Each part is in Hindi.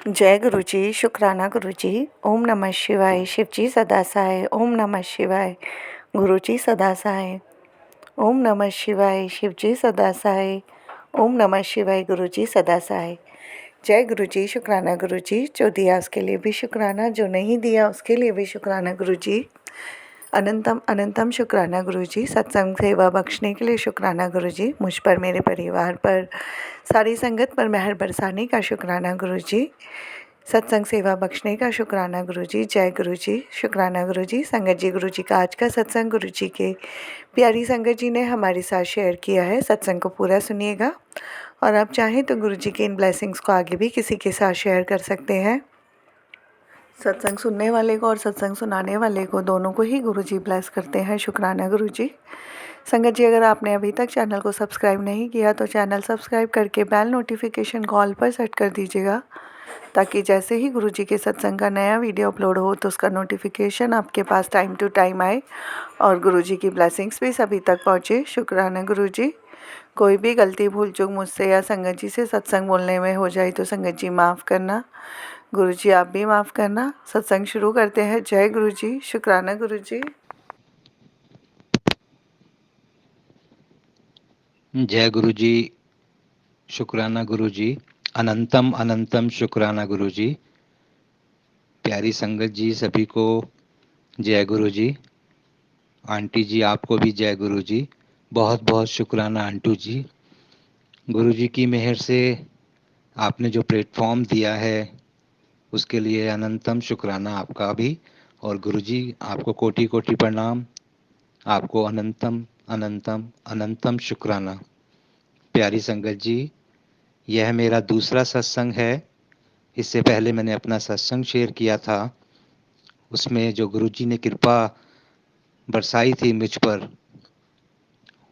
जय गुरु जी, शुक्राना गुरु जी। ओम नमः शिवाय। शिव जी सदा सहाय। ओम नमः शिवाय। गुरु जी सदा सहाय। ओम नमः शिवाय। शिव जी सदा सहाय। ओम नमः शिवाय। गुरु जी सदा सहाय। जय गुरु जी, शुक्राना गुरु जी। जो दिया उसके लिए भी शुक्राना, जो नहीं दिया उसके लिए भी शुक्राना गुरु जी। अनंतम अनंतम शुक्राना गुरु जी। सत्संग सेवा बख्शने के लिए शुक्राना गुरु जी। मुझ पर, मेरे परिवार पर, सारी संगत पर मेहर बरसाने का शुक्राना गुरु जी। सत्संग सेवा बख्शने का शुक्राना गुरु जी। जय गुरु जी, शुक्राना गुरु जी। संगत जी, गुरु जी का आज का सत्संग गुरु जी के प्यारी संगत जी ने हमारे साथ शेयर किया है। सत्संग को पूरा सुनिएगा और आप चाहें तो गुरु जी के इन ब्लेसिंग्स को आगे भी किसी के साथ शेयर कर सकते हैं। सत्संग सुनने वाले को और सत्संग सुनाने वाले को, दोनों को ही गुरु जी ब्लेस करते हैं। शुक्राना गुरु जी। संगत जी, अगर आपने अभी तक चैनल को सब्सक्राइब नहीं किया तो चैनल सब्सक्राइब करके बेल नोटिफिकेशन कॉल पर सेट कर दीजिएगा, ताकि जैसे ही गुरु जी के सत्संग का नया वीडियो अपलोड हो तो उसका नोटिफिकेशन आपके पास टाइम टू टाइम आए और गुरु जी की ब्लेसिंग्स भी सभी तक पहुँचे। शुक्राना गुरु जी। कोई भी गलती भूल चूक मुझसे या संगत जी से सत्संग बोलने में हो जाए तो संगत जी माफ़ करना। गुरु जी आप भी माफ़ करना। सत्संग शुरू करते हैं। जय गुरु जी, शुक्राना गुरु जी। जय गुरु जी, शुक्राना गुरु जी। अनंतम अनंतम शुक्राना गुरु जी। प्यारी संगत जी, सभी को जय गुरु जी। आंटी जी, आपको भी जय गुरु जी। बहुत बहुत शुक्राना आंटू जी। गुरु जी की मेहर से आपने जो प्लेटफॉर्म दिया है उसके लिए अनंतम शुक्राना आपका भी। और गुरु जी आपको कोटि कोटि प्रणाम। आपको अनंतम अनंतम अनंतम शुक्राना। प्यारी संगत जी, यह मेरा दूसरा सत्संग है। इससे पहले मैंने अपना सत्संग शेयर किया था, उसमें जो गुरुजी ने कृपा बरसाई थी मुझ पर,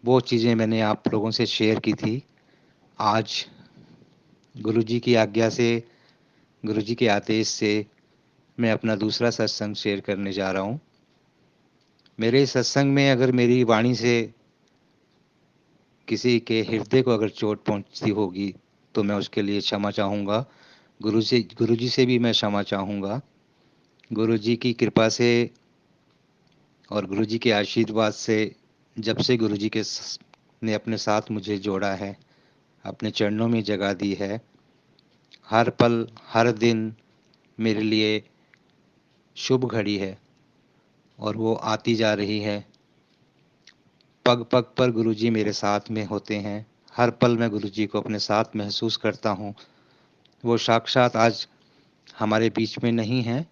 वो चीज़ें मैंने आप लोगों से शेयर की थी। आज गुरुजी की आज्ञा से, गुरुजी के आदेश से मैं अपना दूसरा सत्संग शेयर करने जा रहा हूँ। मेरे इस सत्संग में अगर मेरी वाणी से किसी के हृदय को अगर चोट पहुँचती होगी तो मैं उसके लिए क्षमा चाहूँगा। गुरुजी से भी मैं क्षमा चाहूँगा। गुरुजी की कृपा से और गुरुजी के आशीर्वाद से, जब से गुरुजी के ने अपने साथ मुझे जोड़ा है, अपने चरणों में जगह दी है, हर पल हर दिन मेरे लिए शुभ घड़ी है और वो आती जा रही है। पग पग पर गुरुजी मेरे साथ में होते हैं। हर पल मैं गुरुजी को अपने साथ महसूस करता हूँ। वो साक्षात आज हमारे बीच में नहीं हैं,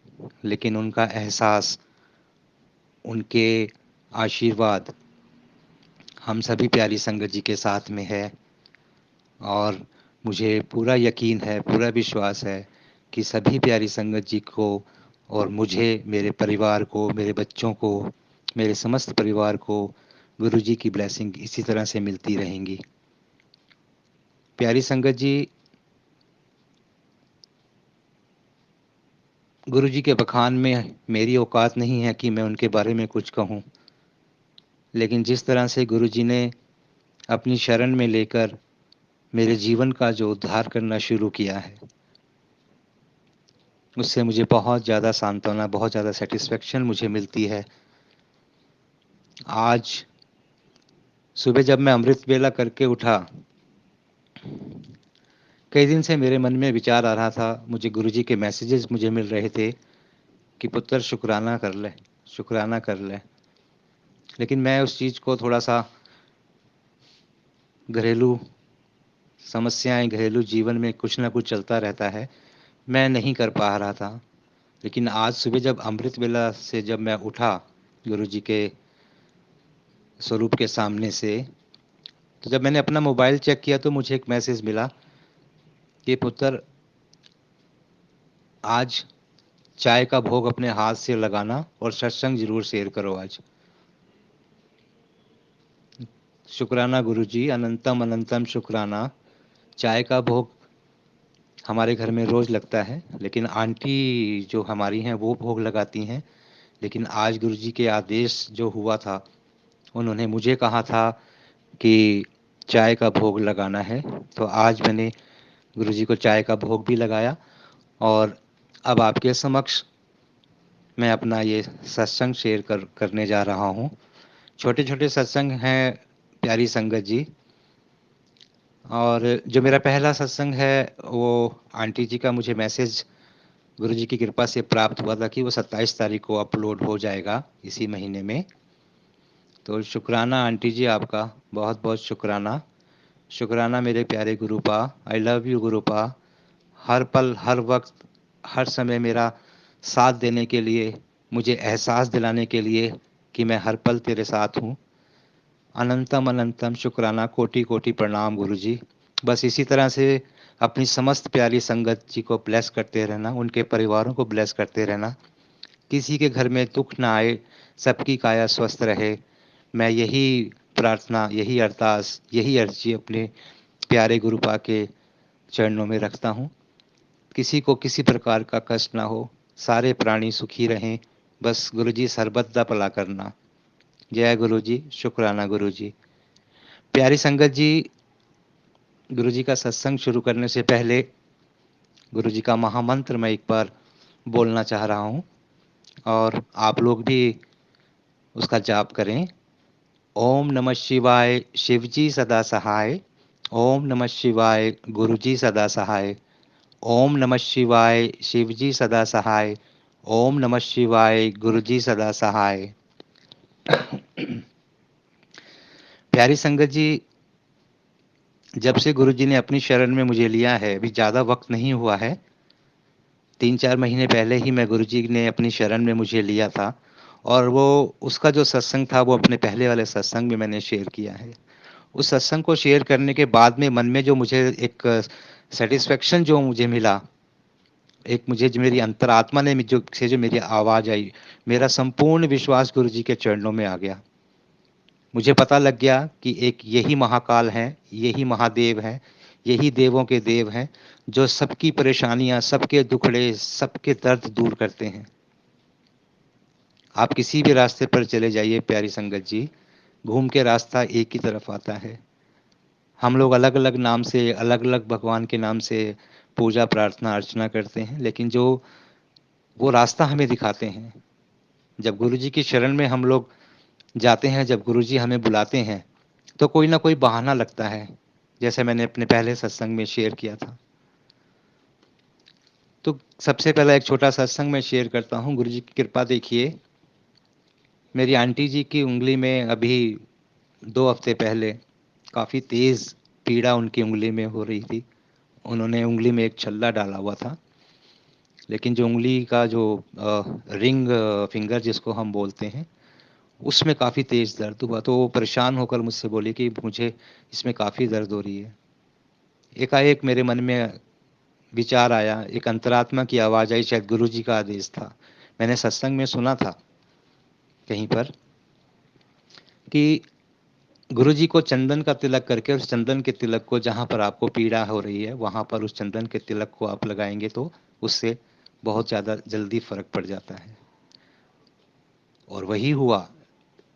लेकिन उनका एहसास, उनके आशीर्वाद हम सभी प्यारी संगत जी के साथ में है। और मुझे पूरा यकीन है, पूरा विश्वास है कि सभी प्यारी संगत जी को और मुझे, मेरे परिवार को, मेरे बच्चों को, मेरे समस्त परिवार को गुरु जी की ब्लेसिंग इसी तरह से मिलती रहेंगी। प्यारी संगत जी, गुरु जी के बखान में मेरी औकात नहीं है कि मैं उनके बारे में कुछ कहूँ, लेकिन जिस तरह से गुरु जी ने अपनी शरण में लेकर मेरे जीवन का जो उद्धार करना शुरू किया है, उससे मुझे बहुत ज़्यादा सांत्वना, बहुत ज़्यादा सेटिस्फेक्शन मुझे मिलती है। आज सुबह जब मैं अमृत वेला करके उठा, कई दिन से मेरे मन में विचार आ रहा था, मुझे गुरुजी के मैसेजेस मुझे मिल रहे थे कि पुत्र शुक्राना कर ले, शुक्राना कर ले। लेकिन मैं उस चीज़ को थोड़ा सा, घरेलू समस्याएं, घरेलू जीवन में कुछ ना कुछ चलता रहता है, मैं नहीं कर पा रहा था। लेकिन आज सुबह जब अमृत वेला से जब मैं उठा गुरुजी के स्वरूप के सामने से, तो जब मैंने अपना मोबाइल चेक किया तो मुझे एक मैसेज मिला कि पुत्र, आज चाय का भोग अपने हाथ से लगाना और सत्संग जरूर शेयर करो आज। शुक्राना गुरुजी, अनंतम अनंतम शुक्राना। चाय का भोग हमारे घर में रोज़ लगता है, लेकिन आंटी जो हमारी हैं वो भोग लगाती हैं। लेकिन आज गुरुजी के आदेश जो हुआ था, उन्होंने मुझे कहा था कि चाय का भोग लगाना है, तो आज मैंने गुरुजी को चाय का भोग भी लगाया। और अब आपके समक्ष मैं अपना ये सत्संग शेयर करने जा रहा हूँ। छोटे-छोटे सत्संग हैं प्यारी संगत जी। और जो मेरा पहला सत्संग है वो आंटी जी का मुझे मैसेज गुरुजी की कृपा से प्राप्त हुआ था कि वो 27 तारीख को अपलोड हो जाएगा इसी महीने में। तो शुक्राना आंटी जी आपका, बहुत-बहुत शुक्राना। शुक्राना मेरे प्यारे गुरुपा, आई लव यू गुरुपा। हर पल, हर वक़्त, हर समय मेरा साथ देने के लिए, मुझे एहसास दिलाने के लिए कि मैं हर पल तेरे साथ हूँ। अनंतम अनंतम शुक्राना, कोटि-कोटि प्रणाम गुरुजी। बस इसी तरह से अपनी समस्त प्यारी संगत जी को ब्लेस करते रहना, उनके परिवारों को ब्लेस करते रहना। किसी के घर में दुःख ना आए, सबकी काया स्वस्थ रहे। मैं यही प्रार्थना, यही अरदास, यही अर्ज़ी अपने प्यारे गुरुपा के चरणों में रखता हूँ। किसी को किसी प्रकार का कष्ट ना हो, सारे प्राणी सुखी रहें, बस गुरुजी सर्वदा भला करना। जय गुरुजी, शुक्राना गुरुजी। प्यारी संगत जी, गुरुजी का सत्संग शुरू करने से पहले गुरुजी का महामंत्र मैं एक बार बोलना चाह रहा हूँ और आप लोग भी उसका जाप करें। ओम नमः शिवाय, शिवजी सदा सहाय। ओम नमः शिवाय, गुरुजी सदा सहाय। ओम नमः शिवाय, शिवजी सदा सहाय। ओम नमः शिवाय, गुरुजी सदा सहाय। प्यारी संगत जी, जब से गुरुजी ने अपनी शरण में मुझे लिया है, अभी ज़्यादा वक्त नहीं हुआ है। 3-4 महीने पहले ही मैं गुरुजी ने अपनी शरण में मुझे लिया था और वो उसका जो सत्संग था वो अपने पहले वाले सत्संग में मैंने शेयर किया है। उस सत्संग को शेयर करने के बाद में मन में जो मुझे एक सैटिस्फैक्शन जो मुझे मिला, एक मुझे जो मेरी अंतरात्मा ने जो मेरी आवाज़ आई, मेरा संपूर्ण विश्वास गुरुजी के चरणों में आ गया। मुझे पता लग गया कि एक यही महाकाल हैं, यही महादेव हैं, यही देवों के देव हैं, जो सबकी परेशानियाँ, सबके दुखड़े, सबके दर्द दूर करते हैं। आप किसी भी रास्ते पर चले जाइए प्यारी संगत जी, घूम के रास्ता एक ही तरफ आता है। हम लोग अलग-अलग नाम से, अलग-अलग भगवान के नाम से पूजा, प्रार्थना, अर्चना करते हैं, लेकिन जो वो रास्ता हमें दिखाते हैं, जब गुरुजी की शरण में हम लोग जाते हैं, जब गुरुजी हमें बुलाते हैं, तो कोई ना कोई बहाना लगता है, जैसे मैंने अपने पहले सत्संग में शेयर किया था। तो सबसे पहला एक छोटा सत्संग मैं शेयर करता हूँ। गुरुजी की कृपा देखिए, मेरी आंटी जी की उँगली में अभी 2 हफ्ते पहले काफ़ी तेज़ पीड़ा उनकी उँगली में हो रही थी। उन्होंने उँगली में एक छल्ला डाला हुआ था, लेकिन जो उँगली का जो रिंग फिंगर जिसको हम बोलते हैं, उसमें काफ़ी तेज़ दर्द हुआ। तो वो परेशान होकर मुझसे बोली कि मुझे इसमें काफ़ी दर्द हो रही है। एकाएक मेरे मन में विचार आया, एक अंतरात्मा की आवाज़ आई, शायद गुरुजी का आदेश था। मैंने सत्संग में सुना था कहीं पर कि गुरुजी को चंदन का तिलक करके, उस चंदन के तिलक को जहाँ पर आपको पीड़ा हो रही है, वहाँ पर उस चंदन के तिलक को आप लगाएँगे तो उससे बहुत ज़्यादा जल्दी फ़र्क पड़ जाता है। और वही हुआ।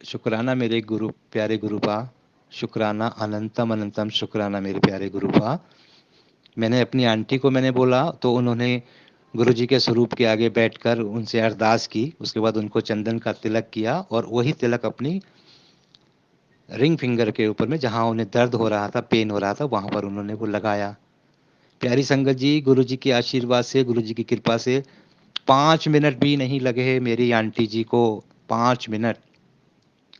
शुक्राना मेरे गुरु, प्यारे गुरुपा, शुक्राना, अनंतम अनंतम शुक्राना मेरे प्यारे गुरुपा। मैंने अपनी आंटी को मैंने बोला तो उन्होंने गुरुजी के स्वरूप के आगे बैठकर उनसे अरदास की। उसके बाद उनको चंदन का तिलक किया और वही तिलक अपनी रिंग फिंगर के ऊपर में, जहाँ उन्हें दर्द हो रहा था, पेन हो रहा था, वहाँ पर उन्होंने वो लगाया। प्यारी संगत जी, गुरुजी के आशीर्वाद से, गुरुजी की कृपा से 5 मिनट भी नहीं लगे मेरी आंटी जी को। 5 मिनट।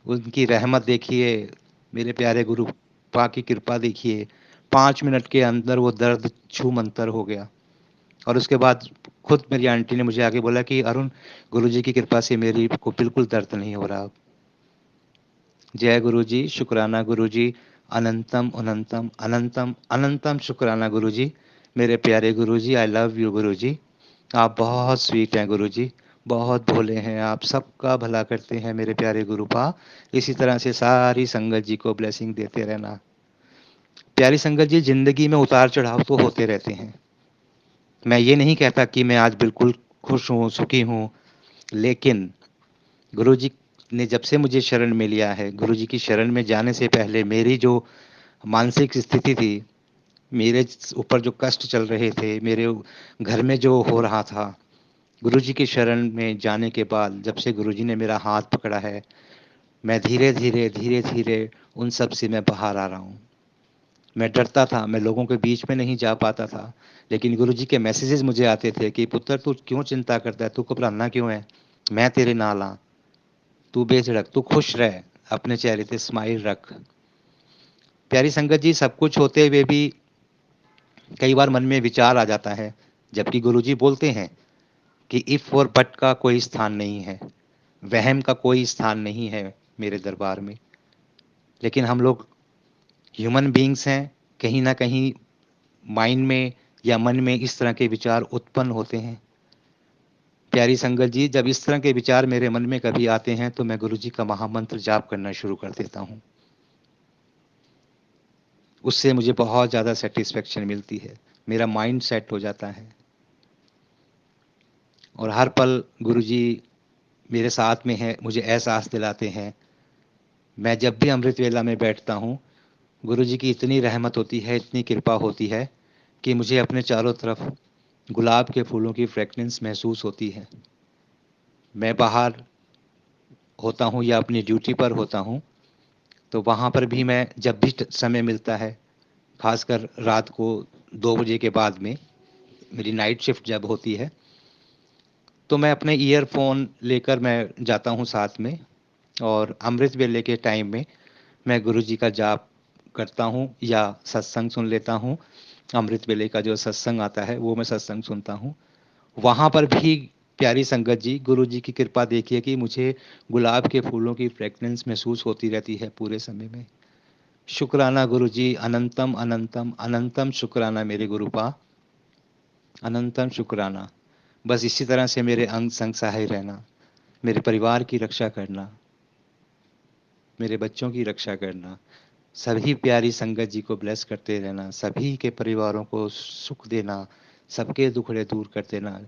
उनकी रहमत देखिए, मेरे प्यारे गुरुपा की कृपा देखिए। 5 मिनट के अंदर वो दर्द छूमंतर हो गया। और उसके बाद खुद मेरी आंटी ने मुझे आके बोला कि अरुण, गुरुजी की कृपा से मेरी को बिल्कुल दर्द नहीं हो रहा। जय गुरुजी, शुक्राना गुरुजी, अनंतम अनंतम अनंतम अनंतम शुक्राना गुरुजी। मेरे प्यारे गुरुजी, आई लव यू गुरुजी। आप बहुत स्वीट हैं गुरुजी, बहुत भोले हैं आप, सबका भला करते हैं मेरे प्यारे गुरुपा। इसी तरह से सारी संगत जी को ब्लेसिंग देते रहना। प्यारी संगत जी, ज़िंदगी में उतार-चढ़ाव तो होते रहते हैं। मैं ये नहीं कहता कि मैं आज बिल्कुल खुश हूँ, सुखी हूँ, लेकिन गुरुजी ने जब से मुझे शरण में लिया है, गुरुजी की शरण में जाने से पहले मेरी जो मानसिक स्थिति थी, मेरे ऊपर जो कष्ट चल रहे थे, मेरे घर में जो हो रहा था, गुरुजी की शरण में जाने के बाद जब से गुरुजी ने मेरा हाथ पकड़ा है, मैं धीरे-धीरे उन सब से मैं बाहर आ रहा हूँ। मैं डरता था, मैं लोगों के बीच में नहीं जा पाता था, लेकिन गुरुजी के मैसेजेस मुझे आते थे कि पुत्र तू क्यों चिंता करता है, तू घबराना क्यों है, मैं तेरे नाल हाँ, तू बेझिझक, तू खुश रह, अपने चेहरे पे स्माइल रख। प्यारी संगत जी, सब कुछ होते हुए भी कई बार मन में विचार आ जाता है, जबकि गुरुजी बोलते हैं कि इफ और बट का कोई स्थान नहीं है, वहम का कोई स्थान नहीं है मेरे दरबार में। लेकिन हम लोग ह्यूमन बीइंग्स हैं, कहीं ना कहीं माइंड में या मन में इस तरह के विचार उत्पन्न होते हैं। प्यारी संगत जी, जब इस तरह के विचार मेरे मन में कभी आते हैं तो मैं गुरुजी का महामंत्र जाप करना शुरू कर देता हूँ। उससे मुझे बहुत ज़्यादा सेटिस्फेक्शन मिलती है, मेरा माइंड सेट हो जाता है और हर पल गुरुजी मेरे साथ में है, मुझे एहसास दिलाते हैं। मैं जब भी अमृत वेला में बैठता हूँ, गुरुजी की इतनी रहमत होती है, इतनी कृपा होती है कि मुझे अपने चारों तरफ गुलाब के फूलों की फ्रेगनेंस महसूस होती है। मैं बाहर होता हूँ या अपनी ड्यूटी पर होता हूँ, तो वहाँ पर भी मैं जब भी समय मिलता है, खासकर रात को 2 बजे के बाद में, मेरी नाइट शिफ्ट जब होती है, तो मैं अपने ईयरफोन लेकर मैं जाता हूँ साथ में और अमृत वेले के टाइम में मैं गुरुजी का जाप करता हूँ या सत्संग सुन लेता हूँ। अमृत वेले का जो सत्संग आता है वो मैं सत्संग सुनता हूँ। वहाँ पर भी प्यारी संगत जी, गुरुजी की कृपा देखिए कि मुझे गुलाब के फूलों की फ्रेगनेंस महसूस होती रहती है पूरे समय में। शुक्राना गुरुजी, अनंतम अनंतम अनंतम शुक्राना मेरे गुरुपा, अनंतम शुक्राना। बस इसी तरह से मेरे अंग संग सहाय रहना, मेरे परिवार की रक्षा करना, मेरे बच्चों की रक्षा करना, सभी प्यारी संगत जी को ब्लेस करते रहना, सभी के परिवारों को सुख देना, सबके दुखड़े दूर कर देना।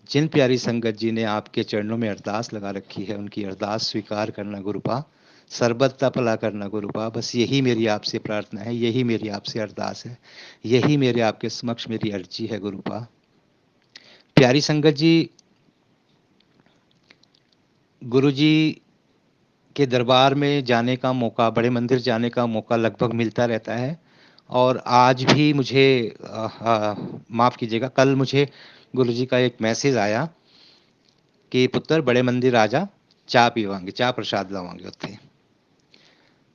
जिन प्यारी संगत जी ने आपके चरणों में अरदास लगा रखी है, उनकी अरदास स्वीकार करना गुरुपा, सरबत का भला करना गुरुपा। बस यही मेरी आपसे प्रार्थना है, यही मेरी आपसे अरदास है, यही मेरे आपके समक्ष मेरी अर्जी है गुरुपा। प्यारी संगत जी, गुरु जी के दरबार में जाने का मौका, बड़े मंदिर जाने का मौका लगभग मिलता रहता है और आज भी मुझे माफ़ कीजिएगा, कल मुझे गुरुजी का एक मैसेज आया कि पुत्र बड़े मंदिर आजा, चाय पीवांगे, चाय प्रसाद लावांगे उत्थे।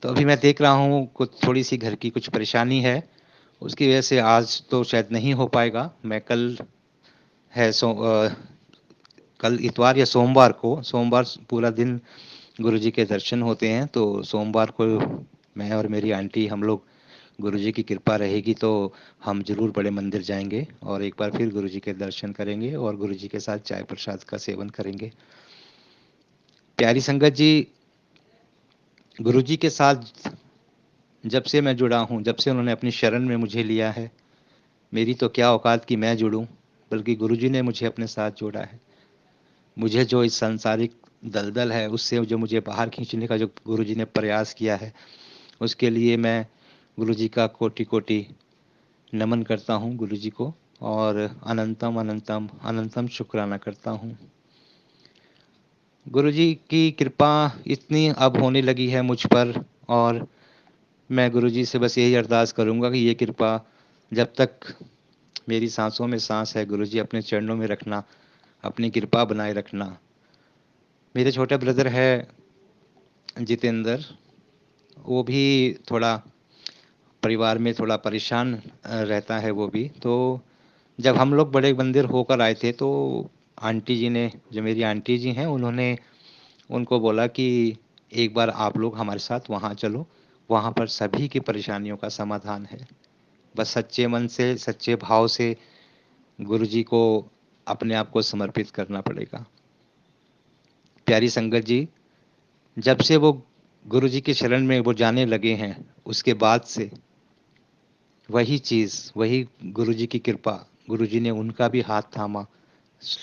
तो अभी मैं देख रहा हूँ कुछ थोड़ी सी घर की कुछ परेशानी है, उसकी वजह से आज तो शायद नहीं हो पाएगा। मैं कल है कल इतवार या सोमवार को, सोमवार पूरा दिन गुरुजी के दर्शन होते हैं, तो सोमवार को मैं और मेरी आंटी हम लोग, गुरुजी की कृपा रहेगी तो हम जरूर बड़े मंदिर जाएंगे और एक बार फिर गुरुजी के दर्शन करेंगे और गुरुजी के साथ चाय प्रसाद का सेवन करेंगे। प्यारी संगत जी, गुरुजी के साथ जब से मैं जुड़ा हूँ, जब से उन्होंने अपनी शरण में मुझे लिया है, मेरी तो क्या औकात कि मैं जुड़ूं, बल्कि गुरुजी ने मुझे अपने साथ जोड़ा है। मुझे जो इस सांसारिक दलदल है उससे जो मुझे बाहर खींचने का जो गुरुजी ने प्रयास किया है, उसके लिए मैं गुरुजी का कोटि कोटि नमन करता हूँ गुरुजी को और अनंतम अनंतम अनंतम शुक्राना करता हूँ। गुरुजी की कृपा इतनी अब होने लगी है मुझ पर और मैं गुरुजी से बस यही अरदास करूँगा कि ये कृपा जब तक मेरी सांसों में सांस है, गुरुजी अपने चरणों में रखना, अपनी कृपा बनाए रखना। मेरे छोटे ब्रदर है जितेंद्र, वो भी थोड़ा परिवार में थोड़ा परेशान रहता है वो भी। तो जब हम लोग बड़े मंदिर होकर आए थे तो आंटी जी ने, जो मेरी आंटी जी हैं, उन्होंने उनको बोला कि एक बार आप लोग हमारे साथ वहाँ चलो, वहाँ पर सभी की परेशानियों का समाधान है। बस सच्चे मन से, सच्चे भाव से गुरु जी को अपने आप को समर्पित करना पड़ेगा। प्यारी संगत जी, जब से वो गुरु जी की शरण में वो जाने लगे हैं, उसके बाद से वही चीज़, वही गुरु जी की कृपा, गुरु जी ने उनका भी हाथ थामा।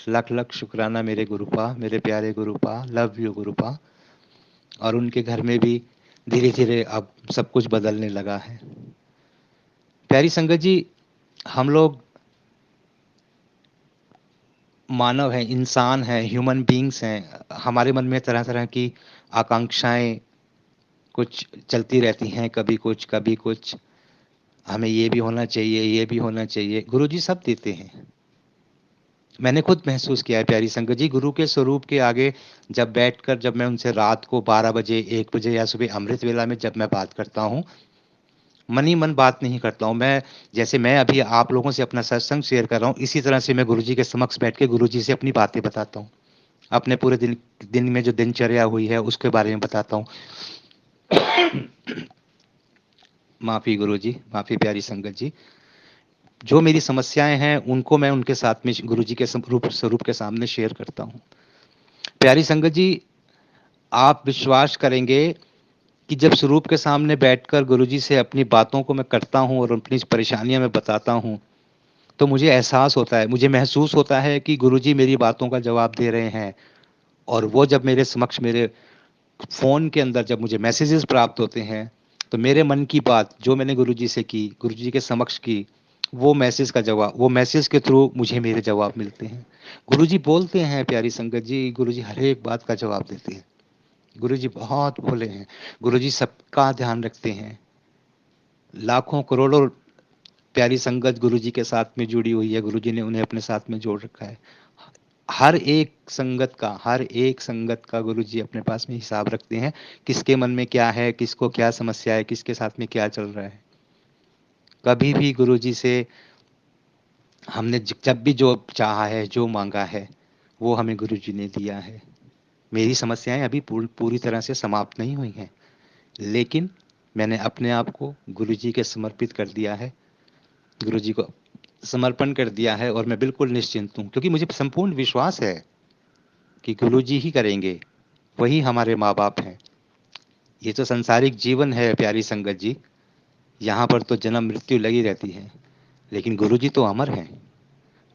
लख लख शुक्राना मेरे गुरुपा, मेरे प्यारे गुरुपा, लव यू गुरुपा। और उनके घर में भी धीरे धीरे अब सब कुछ बदलने लगा है। प्यारी संगत जी, हम लोग मानव हैं, इंसान हैं, ह्यूमन बीइंग्स हैं। हमारे मन में तरह-तरह की आकांक्षाएँ कुछ चलती रहती हैं, कभी कुछ, कभी कुछ। हमें ये भी होना चाहिए, ये भी होना चाहिए। गुरुजी सब देते हैं। मैंने खुद महसूस किया है प्यारी संगत जी, गुरु के स्वरूप के आगे जब मैं उनसे रात को 12 बजे, 1 बजे या सुबह अमृत वेला में जब मैं बात करता हूँ, मन ही मन बात नहीं करता हूँ। जैसे मैं अभी आप लोगों से अपना सत्संग शेयर कर रहा हूँ, इसी तरह से मैं गुरुजी के समक्ष बैठ के गुरुजी से अपनी बातें बताता हूँ। अपने पूरे दिन दिन में जो दिनचर्या हुई है, उसके बारे में बताता हूँ। माफ़ी गुरुजी, माफ़ी प्यारी संगत जी। जो मेरी समस्याएँ हैं, उनको मैं उनके साथ में गुरुजी के स्वरूप के सामने शेयर करता हूँ। प्यारी संगत जी, आप विश्वास करेंगे कि जब स्वरूप के सामने बैठकर गुरुजी से अपनी बातों को मैं करता हूँ और अपनी परेशानियाँ मैं बताता हूँ, तो मुझे एहसास होता है, मुझे महसूस होता है कि गुरुजी मेरी बातों का जवाब दे रहे हैं। और वो जब मेरे समक्ष मेरे फ़ोन के अंदर जब मुझे मैसेजेस प्राप्त होते हैं, तो मेरे मन की बात जो मैंने गुरुजी से की, गुरुजी के समक्ष की, वो मैसेज के थ्रू मुझे मेरे जवाब मिलते हैं। गुरुजी बोलते हैं प्यारी संगत जी, गुरुजी हर एक बात का जवाब देते हैं। गुरुजी बहुत भोले हैं, गुरुजी सबका ध्यान रखते हैं। लाखों करोड़ों प्यारी संगत गुरुजी के साथ में जुड़ी हुई है, गुरुजी ने उन्हें अपने साथ में जोड़ रखा है। हर एक संगत का गुरुजी अपने पास में हिसाब रखते हैं, किसके मन में क्या है, किसको क्या समस्या है, किसके साथ में क्या चल रहा है। कभी भी गुरुजी से हमने जब भी जो चाहा है, जो मांगा है, वो हमें गुरुजी ने दिया है। मेरी समस्याएं अभी पूरी तरह से समाप्त नहीं हुई हैं, लेकिन मैंने अपने आप को गुरुजी के समर्पित कर दिया है, गुरुजी को समर्पण कर दिया है, और मैं बिल्कुल निश्चिंत हूँ, क्योंकि मुझे संपूर्ण विश्वास है कि गुरुजी ही करेंगे, वही हमारे माँ बाप हैं। ये तो सांसारिक जीवन है प्यारी संगत जी, यहाँ पर तो जन्म मृत्यु लगी रहती है, लेकिन गुरुजी तो अमर हैं।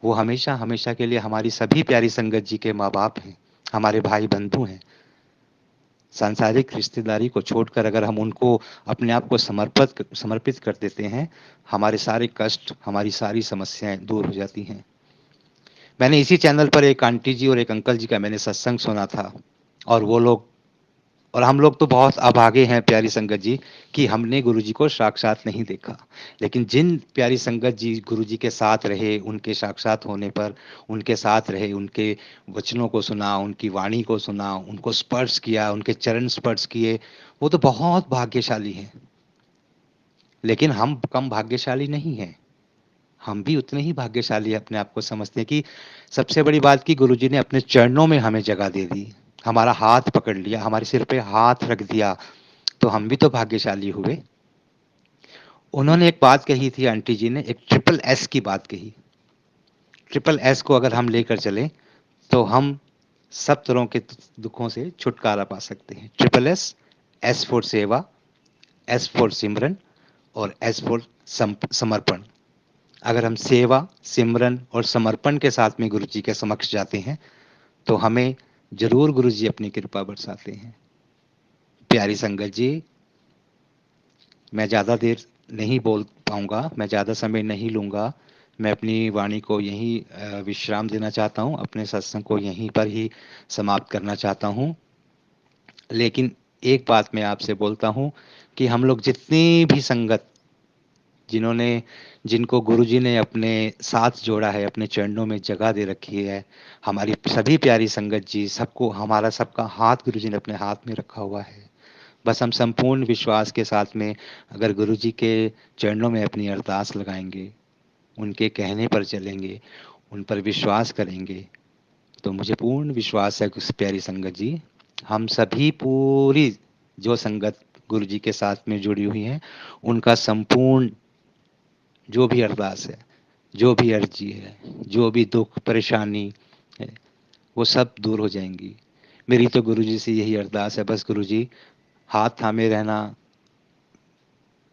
वो हमेशा हमेशा के लिए हमारी सभी प्यारी संगत जी के माँ बाप हैं, हमारे भाई बंधु हैं। सांसारिक रिश्तेदारी को छोड़कर अगर हम उनको अपने आप को समर्पित कर देते हैं, हमारे सारे कष्ट, हमारी सारी समस्याएं दूर हो जाती हैं। मैंने इसी चैनल पर एक आंटी जी और एक अंकल जी का मैंने सत्संग सुना था, और वो लोग और हम लोग तो बहुत अभागे हैं प्यारी संगत जी, कि हमने गुरुजी को साक्षात नहीं देखा। लेकिन जिन प्यारी संगत जी गुरुजी के साथ रहे, उनके साक्षात होने पर उनके साथ रहे, उनके वचनों को सुना, उनकी वाणी को सुना, उनको स्पर्श किया, उनके चरण स्पर्श किए, वो तो बहुत भाग्यशाली हैं। लेकिन हम कम भाग्यशाली नहीं हैं, हम भी उतने ही भाग्यशाली अपने आप को समझते हैं कि सबसे बड़ी बात कि गुरुजी ने अपने चरणों में हमें जगह दे दी, हमारा हाथ पकड़ लिया, हमारे सिर पे हाथ रख दिया, तो हम भी तो भाग्यशाली हुए। उन्होंने एक बात कही थी आंटी जी ने, एक ट्रिपल एस की बात कही। ट्रिपल एस को अगर हम लेकर चलें, तो हम सब तरह के दुखों से छुटकारा पा सकते हैं। ट्रिपल एस, एस फॉर सेवा, एस फॉर सिमरन, और एस फॉर समर्पण। अगर हम सेवा, सिमरन और समर्पण के साथ में गुरु जी के समक्ष जाते हैं, तो हमें जरूर गुरु जी अपनी कृपा बरसाते हैं। प्यारी संगत जी, मैं ज़्यादा देर नहीं बोल पाऊंगा, मैं ज़्यादा समय नहीं लूंगा। मैं अपनी वाणी को यहीं विश्राम देना चाहता हूँ, अपने सत्संग को यहीं पर ही समाप्त करना चाहता हूँ। लेकिन एक बात मैं आपसे बोलता हूँ कि हम लोग जितनी भी संगत, जिन्होंने जिनको गुरुजी ने अपने साथ जोड़ा है, अपने चरणों में जगह दे रखी है, हमारी सभी प्यारी संगत जी, सबको हमारा सबका हाथ गुरुजी ने अपने हाथ में रखा हुआ है। बस हम संपूर्ण विश्वास के साथ में अगर गुरुजी के चरणों में अपनी अरदास लगाएंगे, उनके कहने पर चलेंगे, उन पर विश्वास करेंगे, तो मुझे पूर्ण विश्वास है कि उस प्यारी संगत जी, हम सभी पूरी जो संगत गुरु जी के साथ में जुड़ी हुई हैं, उनका संपूर्ण जो भी अरदास है, जो भी अर्जी है, जो भी दुख परेशानी है, वो सब दूर हो जाएंगी। मेरी तो गुरु जी से यही अरदास है, बस गुरु जी हाथ थामे रहना,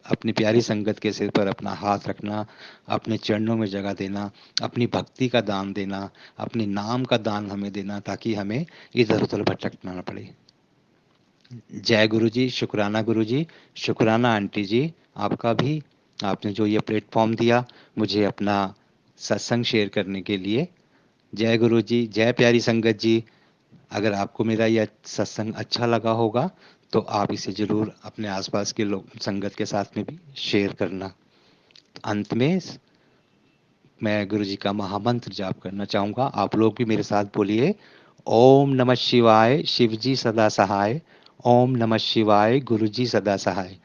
अपनी प्यारी संगत के सिर पर अपना हाथ रखना, अपने चरणों में जगह देना, अपनी भक्ति का दान देना, अपने नाम का दान हमें देना, ताकि हमें इधर उधर भटकना ना पड़े। जय गुरु जी, शुक्राना गुरु जी, शुक्राना आंटी जी, आपका भी आपने जो ये प्लेटफॉर्म दिया मुझे अपना सत्संग शेयर करने के लिए। जय गुरु जी, जय प्यारी संगत जी। अगर आपको मेरा यह सत्संग अच्छा लगा होगा तो आप इसे ज़रूर अपने आसपास के लोग संगत के साथ में भी शेयर करना। अंत में मैं गुरु जी का महामंत्र जाप करना चाहूँगा, आप लोग भी मेरे साथ बोलिए। ओम नमः शिवाय, शिव जी सदा सहाय। ओम नमः शिवाय, गुरु जी सदा सहाय।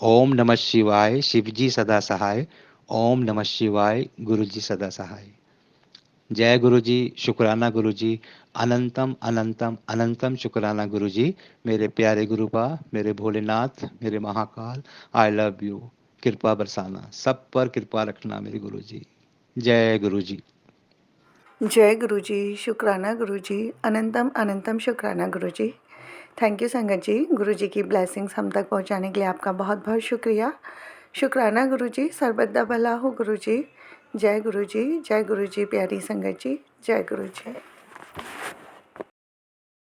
ओम नमः शिवाय, शिव जी सदा सहाय। ओम नमः शिवाय, गुरु जी सदा सहाय। जय गुरु जी, शुक्राना गुरु जी, अनंतम अनंतम अनंतम शुक्राना गुरु जी। मेरे प्यारे गुरुबा, मेरे भोलेनाथ, मेरे महाकाल, आई लव यू। कृपा बरसाना, सब पर कृपा रखना मेरे गुरु जी। जय गुरु जी। जय गुरु जी, शुक्राना गुरु जी, अनंतम अनंतम शुक्राना गुरु जी। थैंक यू संगत जी, गुरु जी की ब्लेसिंग्स हम तक पहुंचाने के लिए आपका बहुत बहुत शुक्रिया। शुक्राना गुरु जी, सर्वदा भला हो गुरु जी। जय गुरु जी, जय गुरु जी, प्यारी संगत जी, जय गुरु जी।